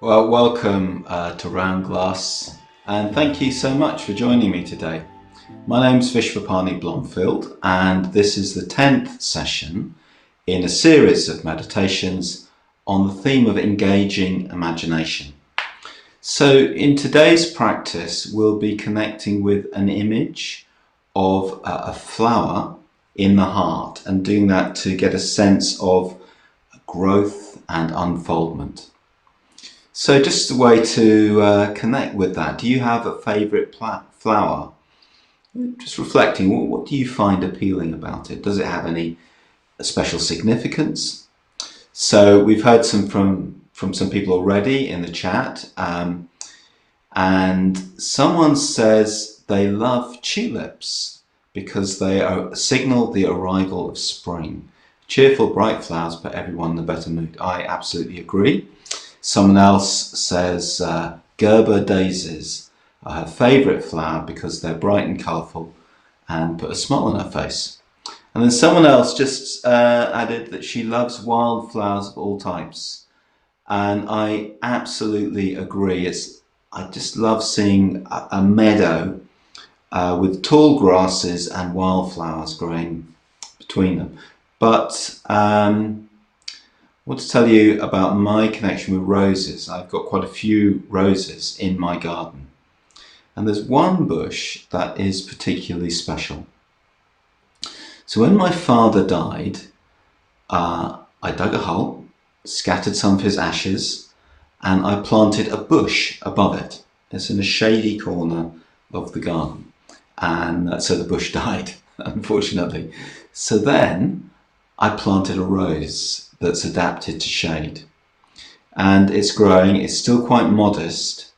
Well, welcome to Round Glass, and thank you so much for joining me today. My name's Vishvapani Blomfield, and this is the 10th session in a series of meditations on the theme of engaging imagination. So in today's practice, we'll be connecting with an image of a flower in the heart and doing that to get a sense of growth and unfoldment. So just a way to connect with that. Do you have a favourite flower? Just reflecting, what do you find appealing about it? Does it have any special significance? So we've heard some from some people already in the chat, and someone says they love tulips because they signal the arrival of spring. Cheerful, bright flowers put everyone in a better mood. I absolutely agree. Someone else says Gerber daisies are her favourite flower because they're bright and colourful and put a smile on her face. And then someone else just added that she loves wildflowers of all types. And I absolutely agree. I just love seeing a meadow with tall grasses and wildflowers growing between them. But I want to tell you about my connection with roses. I've got quite a few roses in my garden. And there's one bush that is particularly special. So when my father died, I dug a hole, scattered some of his ashes, and I planted a bush above it. It's in a shady corner of the garden. And so the bush died, unfortunately. So then I planted a rose that's adapted to shade. And it's growing, it's still quite modest,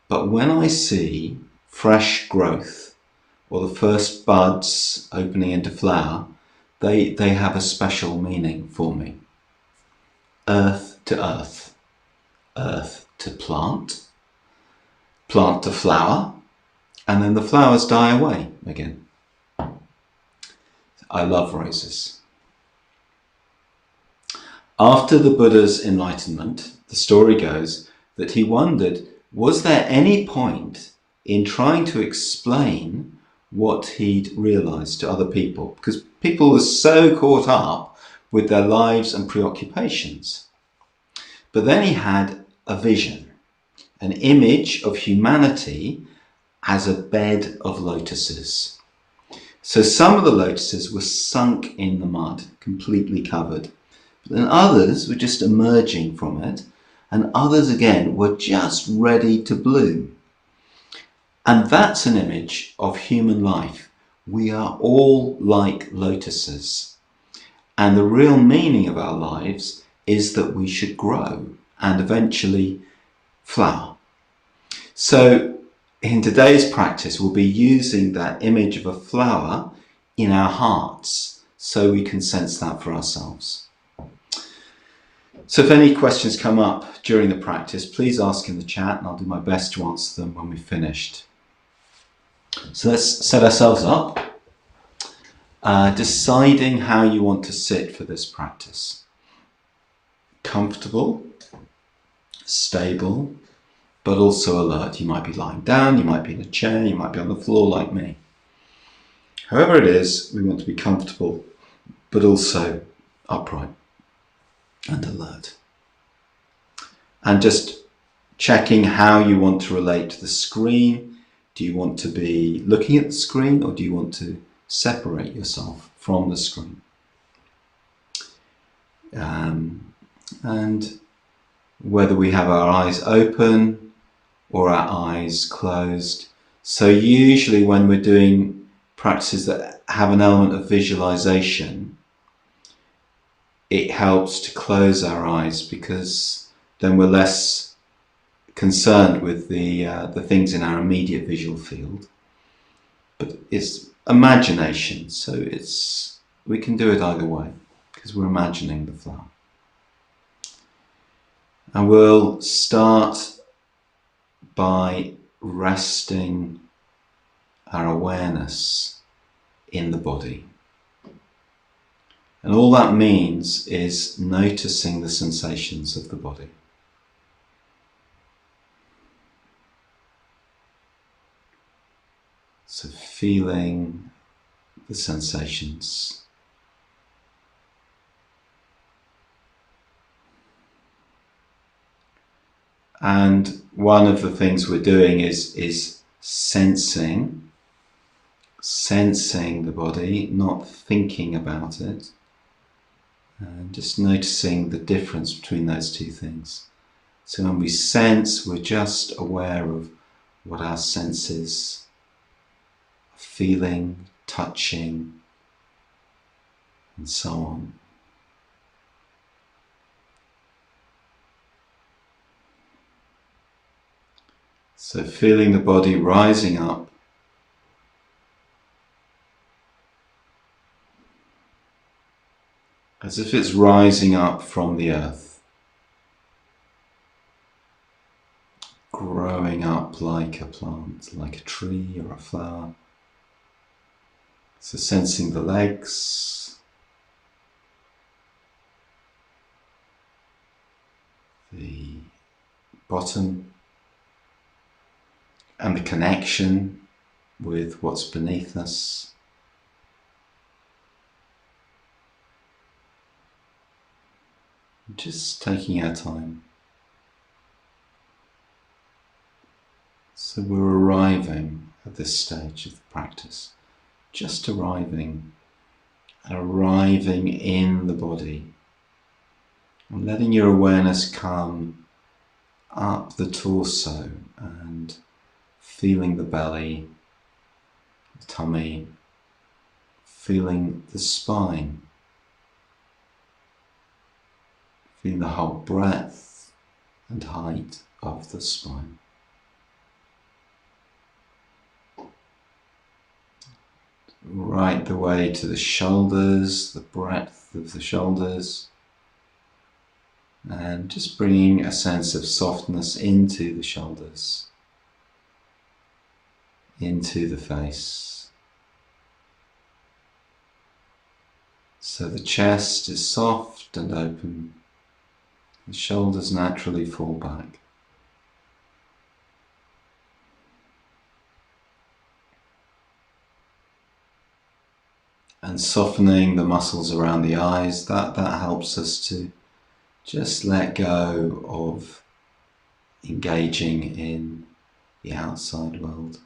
but when I see fresh growth or the first buds opening into flower, they have a special meaning for me. Earth to earth, earth to plant, plant to flower, and then the flowers die away again. I love roses. After the Buddha's enlightenment, the story goes that he wondered, was there any point in trying to explain what he'd realized to other people? Because people were so caught up with their lives and preoccupations. But then he had a vision, an image of humanity as a bed of lotuses. So some of the lotuses were sunk in the mud, completely covered. And others were just emerging from it, and others again were just ready to bloom. And that's an image of human life. We are all like lotuses. And the real meaning of our lives is that we should grow and eventually flower. So in today's practice, we'll be using that image of a flower in our hearts so we can sense that for ourselves. So if any questions come up during the practice, please ask in the chat and I'll do my best to answer them when we've finished. So let's set ourselves up, deciding how you want to sit for this practice. Comfortable, stable, but also alert. You might be lying down, you might be in a chair, you might be on the floor like me. However it is, we want to be comfortable, but also upright and alert. And just checking how you want to relate to the screen. Do you want to be looking at the screen or do you want to separate yourself from the screen? And whether we have our eyes open or our eyes closed. So usually when we're doing practices that have an element of visualization, it helps to close our eyes because then we're less concerned with the things in our immediate visual field. But it's imagination, so we can do it either way because we're imagining the flower. And we'll start by resting our awareness in the body. And all that means is noticing the sensations of the body. feeling the sensations. And one of the things we're doing is sensing the body, not thinking about it, and just noticing the difference between those two things. So when we sense, we're just aware of what our senses are feeling, touching, and so on. So feeling the body rising up, as if it's rising up from the earth, growing up like a plant, like a tree or a flower. So sensing the legs, the bottom, and the connection with what's beneath us. Just taking our time. So we're arriving at this stage of the practice, just arriving in the body, and letting your awareness come up the torso and feeling the belly, the tummy, feeling the spine, feeling the whole breadth and height of the spine. Right the way to the shoulders, the breadth of the shoulders, and just bringing a sense of softness into the shoulders, into the face. So the chest is soft and open, the shoulders naturally fall back. And softening the muscles around the eyes, that helps us to just let go of engaging in the outside world.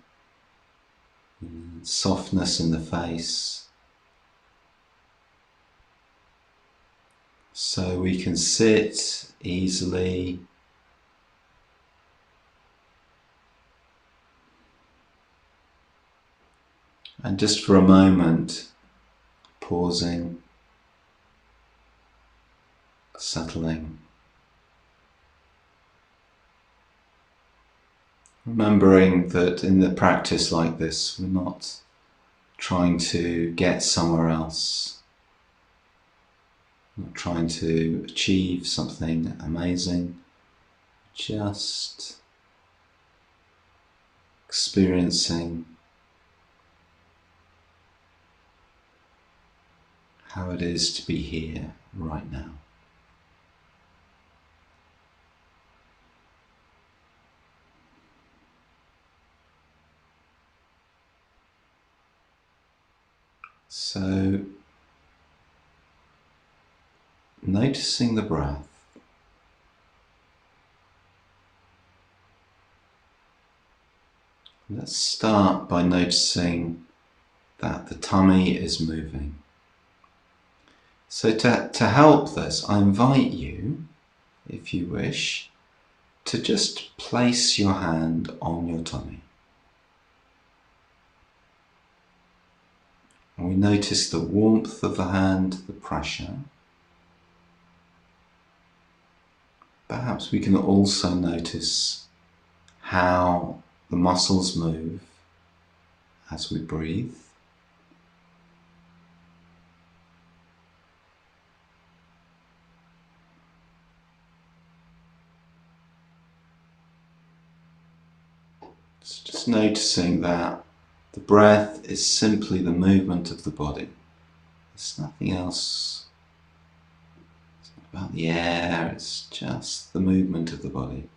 And softness in the face, so we can sit easily, and just for a moment pausing, settling, remembering that in the practice like this, we're not trying to get somewhere else, not trying to achieve something amazing, just experiencing how it is to be here right now. So, noticing the breath, let's start by noticing that the tummy is moving. So to help this, I invite you, if you wish, to just place your hand on your tummy. And we notice the warmth of the hand, the pressure. Perhaps we can also notice how the muscles move as we breathe. So just noticing that the breath is simply the movement of the body. There's nothing else. It's not about the air, it's just the movement of the body.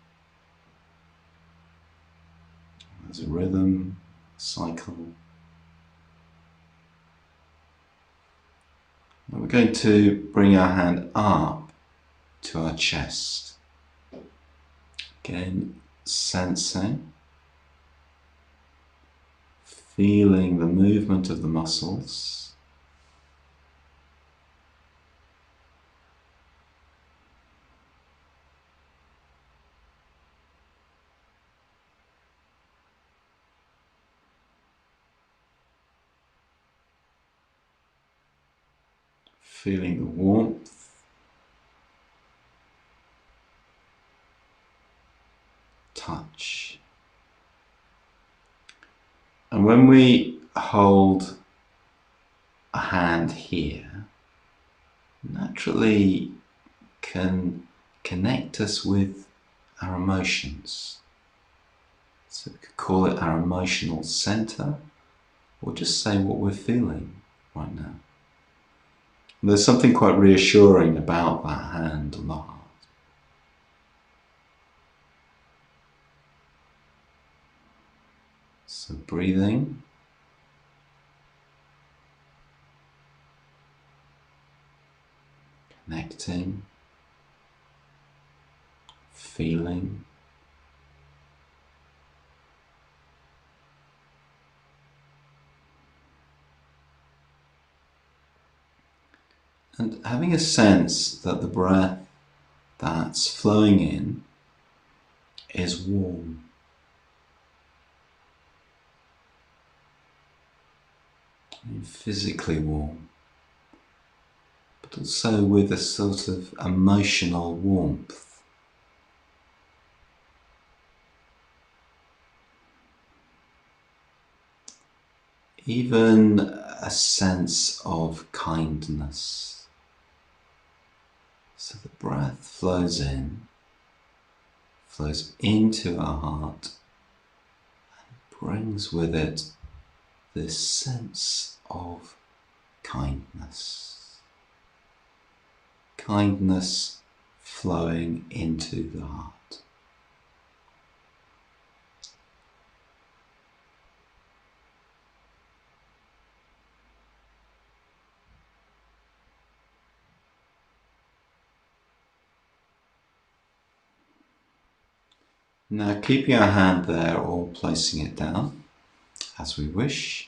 There's a rhythm, a cycle. And we're going to bring our hand up to our chest. Again, sensing, feeling the movement of the muscles. Feeling the warmth, touch. And when we hold a hand here, naturally can connect us with our emotions. So we could call it our emotional center, or just say what we're feeling right now. There's something quite reassuring about that hand on the heart. So breathing, connecting, feeling. And having a sense that the breath that's flowing in is warm. Physically warm, but also with a sort of emotional warmth. Even a sense of kindness. So the breath flows in, flows into our heart, and brings with it this sense of kindness. Kindness flowing into the heart. Now keeping our hand there or placing it down as we wish.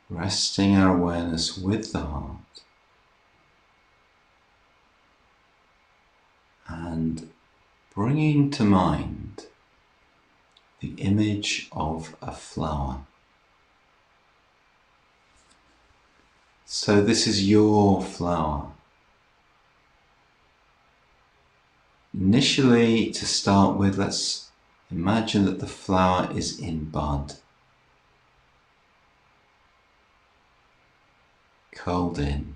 Resting our awareness with the heart and bringing to mind the image of a flower. So this is your flower. Initially, to start with, let's imagine that the flower is in bud, curled in,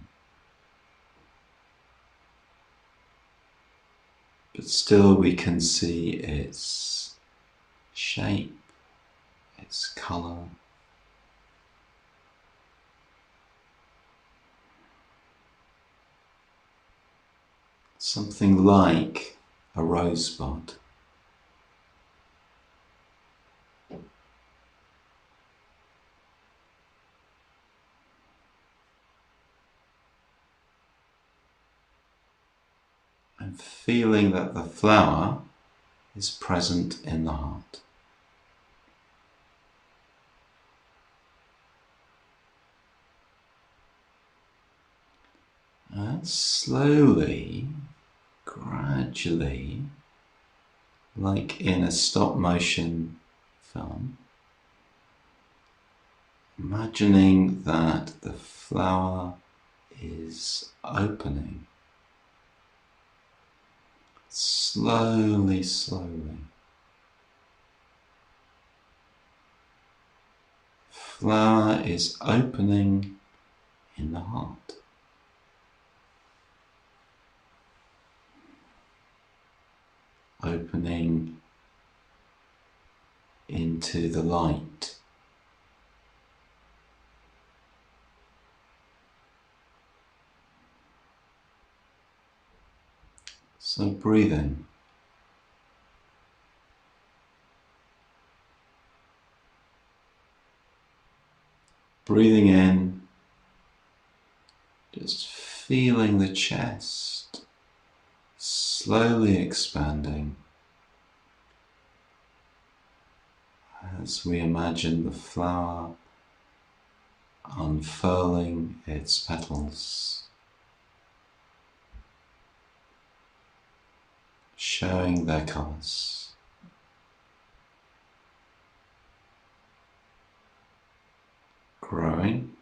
but still we can see its shape, its colour. Something like a rosebud. And feeling that the flower is present in the heart. And slowly, gradually, like in a stop motion film, imagining that the flower is opening. Slowly, slowly. Flower is opening in the heart. Opening into the light. So breathing. Breathing in just feeling the chest slowly expanding as we imagine the flower unfurling its petals, showing their colours. Growing,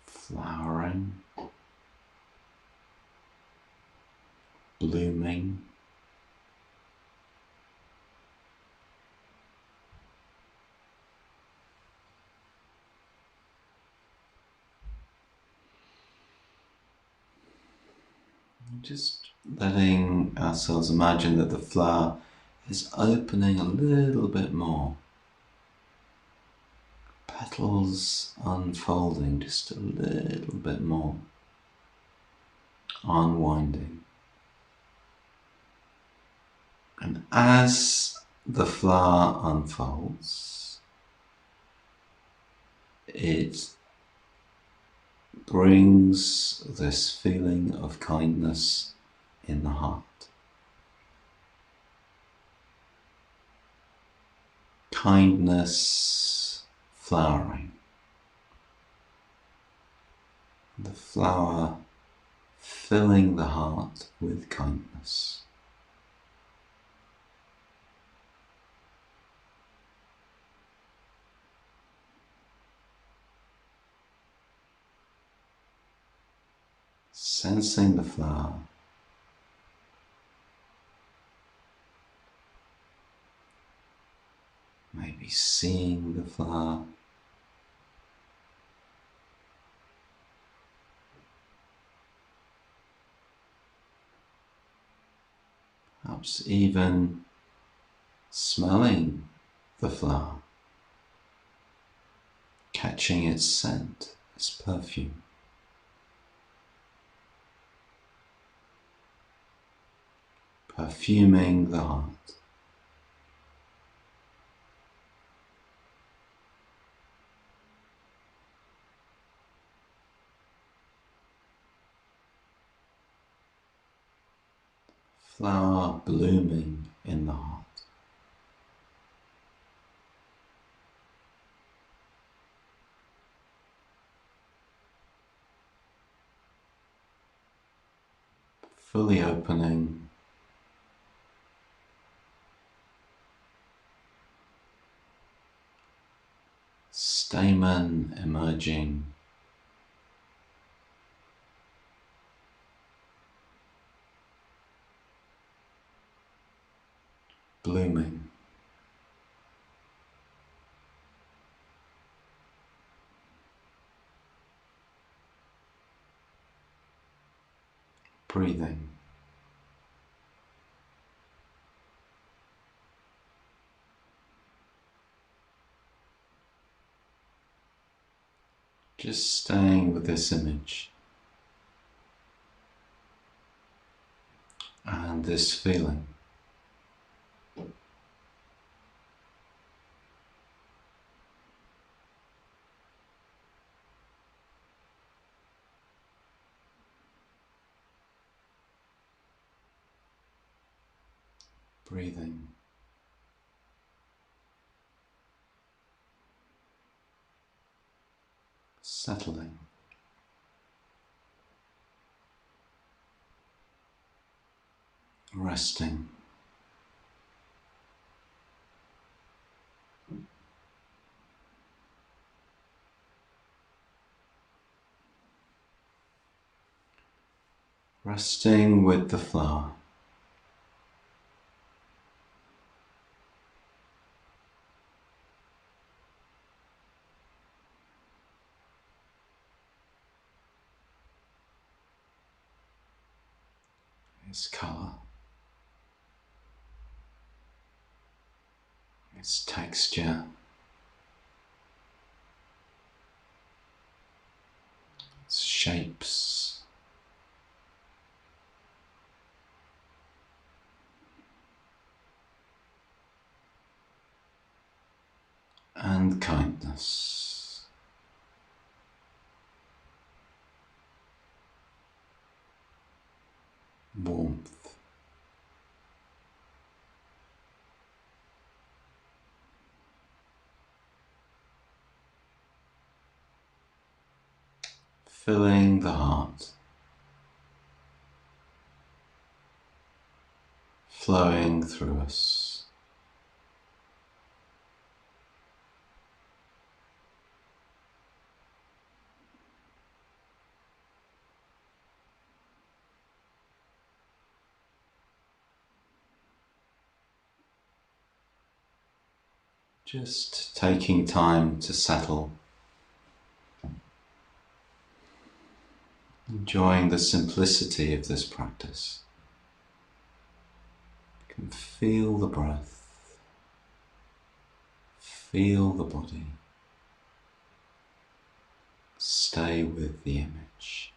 flowering, blooming, just letting ourselves imagine that the flower is opening a little bit more. Petals unfolding just a little bit more, unwinding. And as the flower unfolds, it brings this feeling of kindness in the heart. Kindness flowering. The flower filling the heart with kindness. Sensing the flower, maybe seeing the flower, perhaps even smelling the flower, catching its scent, its perfume. Perfuming the heart. Flower blooming in the heart. Fully opening, stamen emerging, blooming. Breathing. Just staying with this image and this feeling. Breathing. Settling. Resting. Resting with the flower. Its colour. Its texture. Its shapes. And kindness. filling the heart, flowing through us. Just taking time to settle, enjoying the simplicity of this practice. You can feel the breath, feel the body, stay with the image.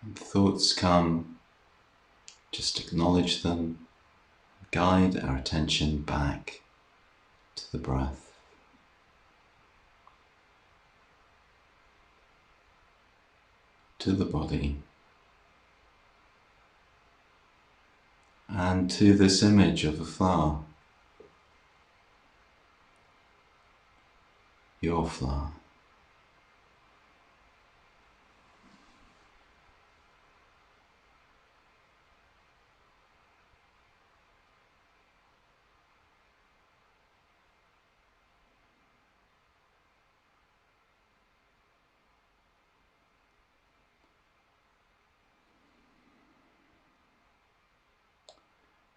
When thoughts come, just acknowledge them, guide our attention back to the breath. To the body, and to this image of a flower, your flower.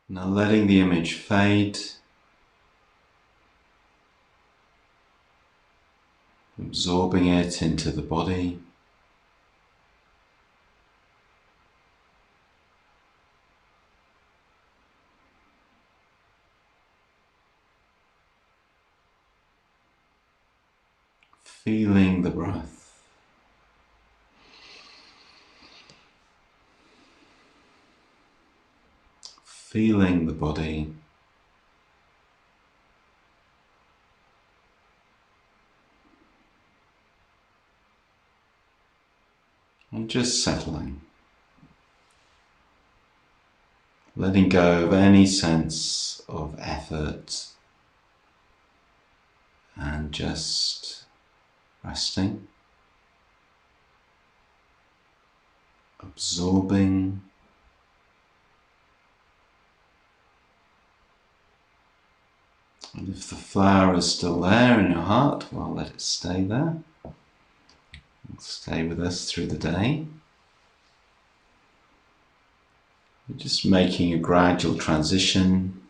Now letting the image fade, absorbing it into the body, feeling the breath, feeling the body, and just settling, letting go of any sense of effort and just resting, absorbing, and if the flower is still there in your heart, well, let it stay there. It'll stay with us through the day. We're just making a gradual transition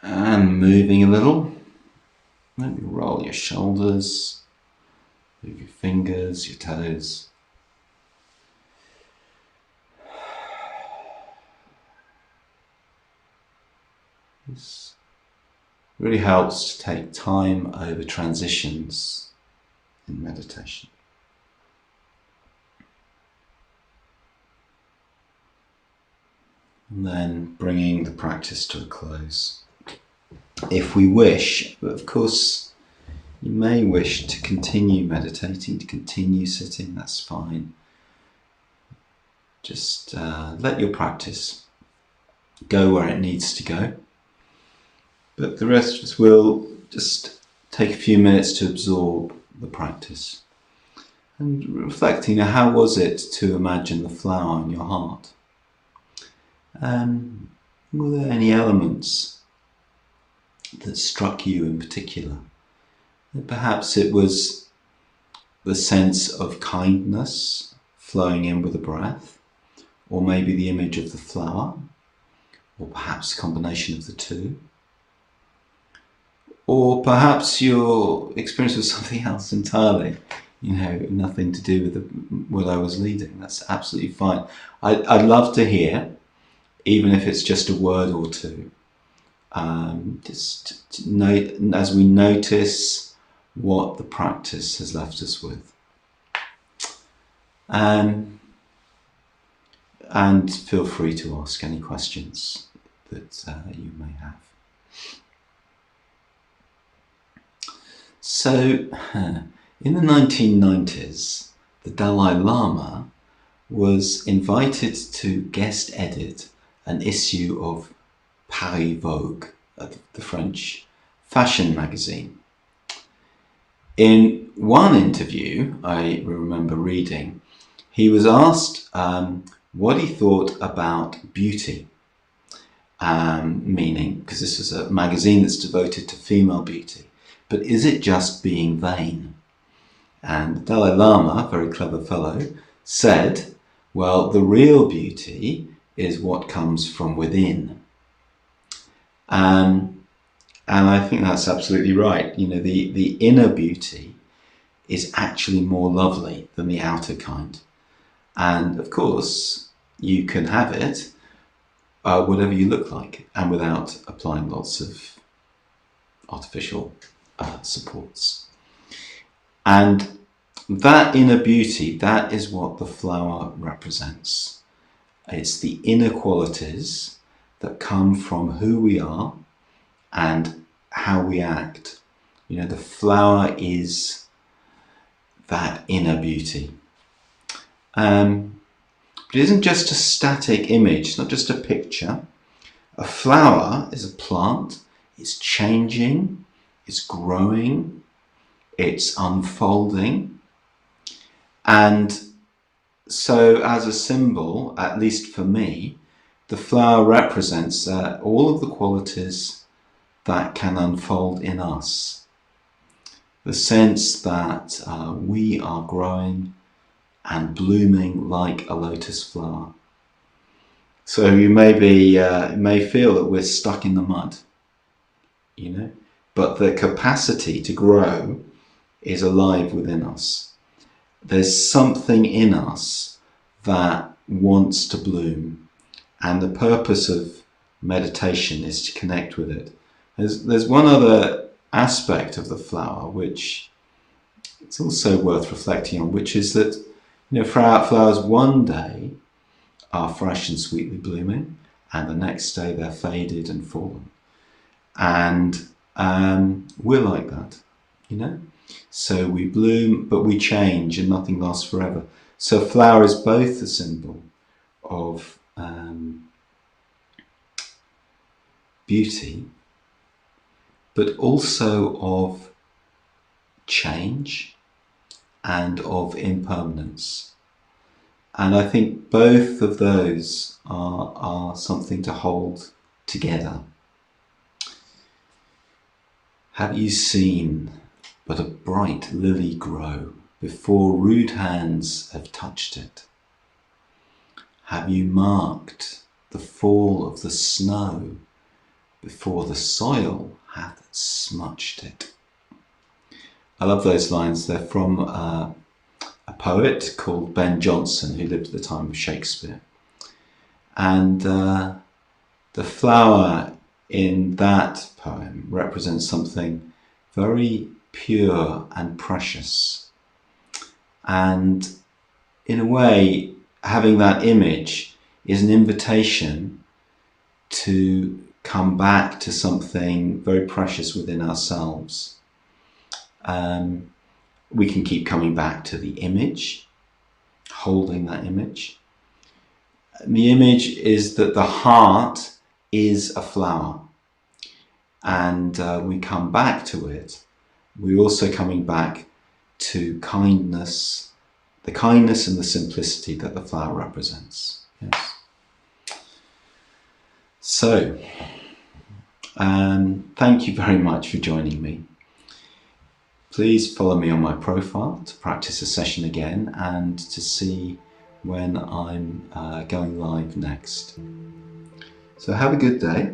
and moving a little. Maybe roll your shoulders, move your fingers, your toes. This really helps to take time over transitions in meditation. And then bringing the practice to a close. If we wish, but of course you may wish to continue meditating, to continue sitting, that's fine. Just let your practice go where it needs to go. But the rest of us will just take a few minutes to absorb the practice. And reflecting, how was it to imagine the flower in your heart? Were there any elements that struck you in particular? Perhaps it was the sense of kindness flowing in with the breath, or maybe the image of the flower, or perhaps a combination of the two. Or perhaps your experience was something else entirely, nothing to do with what I was leading. That's absolutely fine. I'd love to hear, even if it's just a word or two, just to note, as we notice what the practice has left us with. And feel free to ask any questions that you may have. So, in the 1990s, the Dalai Lama was invited to guest edit an issue of Paris Vogue, the French fashion magazine. In one interview I remember reading, he was asked what he thought about beauty, meaning, because this is a magazine that's devoted to female beauty, but is it just being vain? And the Dalai Lama, a very clever fellow, said, well, the real beauty is what comes from within. And I think that's absolutely right. You know, the inner beauty is actually more lovely than the outer kind. And of course, you can have it whatever you look like, and without applying lots of artificial supports. And that inner beauty, that is what the flower represents. It's the inner qualities that come from who we are and how we act. You know, the flower is that inner beauty. But it isn't just a static image, it's not just a picture. A flower is a plant, it's changing, it's growing, it's unfolding. And so as a symbol, at least for me, the flower represents all of the qualities that can unfold in us. The sense that we are growing and blooming like a lotus flower. So you may feel that we're stuck in the mud, you know, but the capacity to grow is alive within us. There's something in us that wants to bloom, and the purpose of meditation is to connect with it. There's one other aspect of the flower which it's also worth reflecting on, which is that, you know, flowers one day are fresh and sweetly blooming, and the next day they're faded and fallen. And we're like that, you know. So we bloom, but we change, and nothing lasts forever. So a flower is both a symbol of beauty, but also of change and of impermanence. And I think both of those are something to hold together. Have you seen but a bright lily grow before rude hands have touched it? Have you marked the fall of the snow before the soil hath smutched it? I love those lines. They're from a poet called Ben Jonson, who lived at the time of Shakespeare. And the flower in that poem represents something very pure and precious. And in a way, having that image is an invitation to come back to something very precious within ourselves. We can keep coming back to the image, holding that image. And the image is that the heart is a flower, and we come back to it. We're also coming back to kindness, the kindness and the simplicity that the flower represents. Yes. So, thank you very much for joining me. Please follow me on my profile to practice a session again and to see when I'm going live next. So have a good day.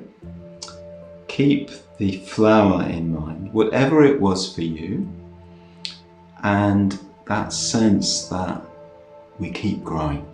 Keep the flower in mind, whatever it was for you, and that sense that we keep growing.